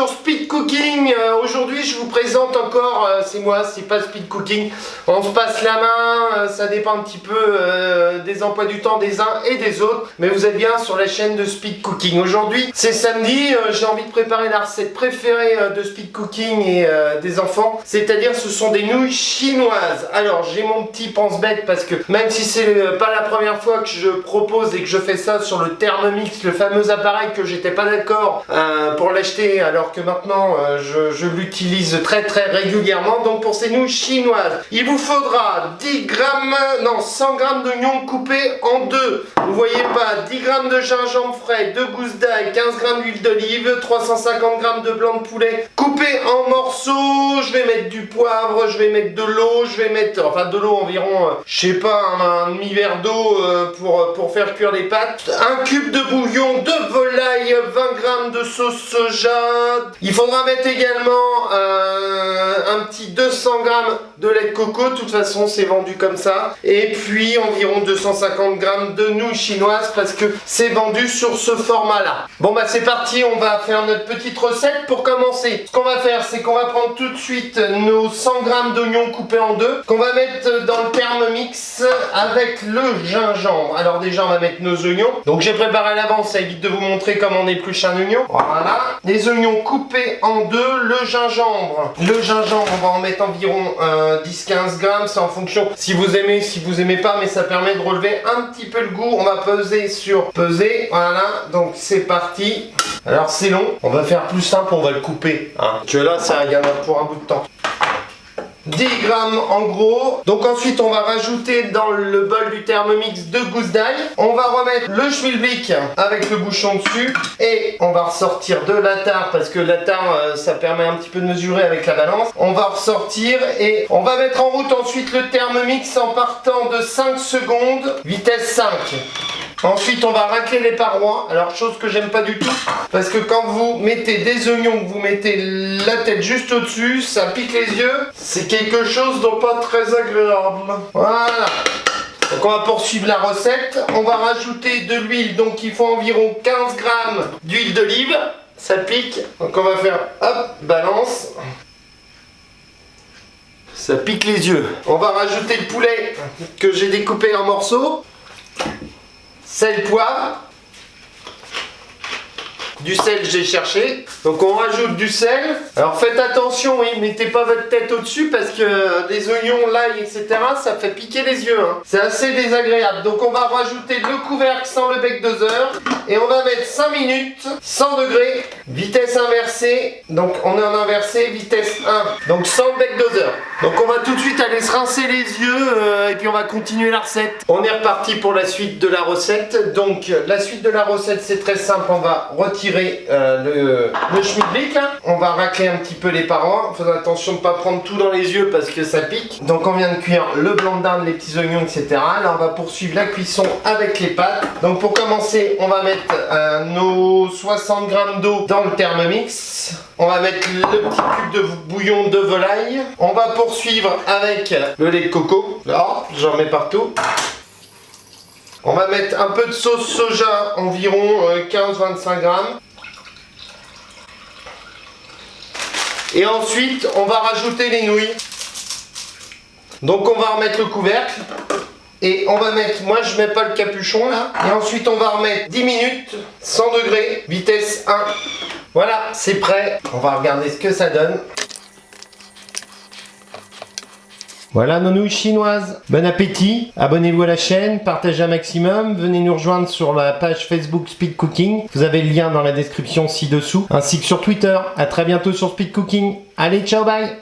sur Speed Cooking. Aujourd'hui je vous présente encore, c'est moi, c'est pas Speed Cooking. On se passe la main, ça dépend un petit peu des emplois du temps des uns et des autres. Mais vous êtes bien sur la chaîne de Speed Cooking. Aujourd'hui c'est samedi, j'ai envie de préparer la recette préférée de Speed Cooking et des enfants. C'est-à-dire ce sont des nouilles chinoises. Alors j'ai mon petit pense-bête parce que même si c'est pas la première fois que je propose et que je fais ça sur le Thermomix, le fameux appareil que j'étais pas d'accord pour l'acheter alors que maintenant je l'utilise très régulièrement. Donc pour ces nouilles chinoises il vous faudra 100 grammes d'oignons coupés en deux, vous voyez pas, 10 grammes de gingembre frais, 2 gousses d'ail, 15 grammes d'huile d'olive, 350 grammes de blanc de poulet coupé en morceaux. Je vais mettre du poivre, je vais mettre de l'eau, je vais mettre de l'eau environ je sais pas, un demi-verre d'eau pour faire cuire les pâtes, un cube de bouillon de volaille, 20 grammes de sauce soja. Il faudra mettre également un petit 200 grammes de lait de coco, de toute façon c'est vendu comme ça, et puis environ 250 grammes de nouilles chinoises parce que c'est vendu sur ce format là. Bon bah c'est parti, on va faire notre petite recette. Pour commencer, ce qu'on va faire c'est qu'on va prendre tout de suite nos 100 grammes d'oignons coupés en deux qu'on va mettre dans le Thermomix avec le gingembre. Alors déjà on va mettre nos oignons, donc j'ai préparé à l'avance, ça évite de vous montrer comment on épluche un oignon. Voilà, les oignons coupés en deux, le gingembre on va en mettre environ 10-15 grammes, c'est en fonction si vous aimez, si vous aimez pas, mais ça permet de relever un petit peu le goût. On va peser sur peser, voilà, donc c'est parti. Alors c'est long, on va faire plus simple, on va le couper, hein. Que là ça y en a pour un bout de temps. 10 grammes en gros. Donc ensuite on va rajouter dans le bol du Thermomix 2 gousses d'ail. On va remettre le schmilblick avec le bouchon dessus. Et on va ressortir de l'attar parce que l'attar ça permet un petit peu de mesurer avec la balance. On va ressortir et on va mettre en route ensuite le Thermomix en partant de 5 secondes, vitesse 5. Ensuite on va racler les parois, alors chose que j'aime pas du tout, parce que quand vous mettez des oignons, vous mettez la tête juste au dessus, ça pique les yeux, c'est quelque chose de pas très agréable. Voilà. Donc on va poursuivre la recette, on va rajouter de l'huile, donc il faut environ 15 grammes d'huile d'olive, ça pique, donc on va faire hop, balance. Ça pique les yeux. On va rajouter le poulet que j'ai découpé en morceaux. Sel, poivre, du sel j'ai cherché, donc on rajoute du sel. Alors faites attention, oui, mettez pas votre tête au-dessus parce que les oignons, l'ail, etc. ça fait piquer les yeux, hein. C'est assez désagréable. Donc on va rajouter le couvercle sans le bec doseur et on va mettre 5 minutes, 100 degrés, vitesse inversée, donc on est en inversé, vitesse 1, donc sans le bec doseur. Donc on va tout de suite aller se rincer les yeux et puis on va continuer la recette. On est reparti pour la suite de la recette. Donc la suite de la recette c'est très simple, on va retirer le schmilblick là. On va racler un petit peu les parois. Faisons attention de ne pas prendre tout dans les yeux parce que ça pique. Donc on vient de cuire le blanc de dinde, les petits oignons, etc. Là on va poursuivre la cuisson avec les pâtes. Donc pour commencer on va mettre nos 60 grammes d'eau dans le Thermomix. On va mettre le petit cube de bouillon de volaille. On va poursuivre avec le lait de coco. Là, j'en mets partout. On va mettre un peu de sauce soja, environ 15-25 grammes. Et ensuite, on va rajouter les nouilles. Donc on va remettre le couvercle. Et on va mettre, moi je mets pas le capuchon là. Et ensuite on va remettre 10 minutes, 100 degrés, vitesse 1. Voilà, c'est prêt. On va regarder ce que ça donne. Voilà nos nouilles chinoises. Bon appétit, abonnez-vous à la chaîne, partagez un maximum, venez nous rejoindre sur la page Facebook Speed Cooking. Vous avez le lien dans la description ci-dessous, ainsi que sur Twitter. À très bientôt sur Speed Cooking. Allez, ciao, bye!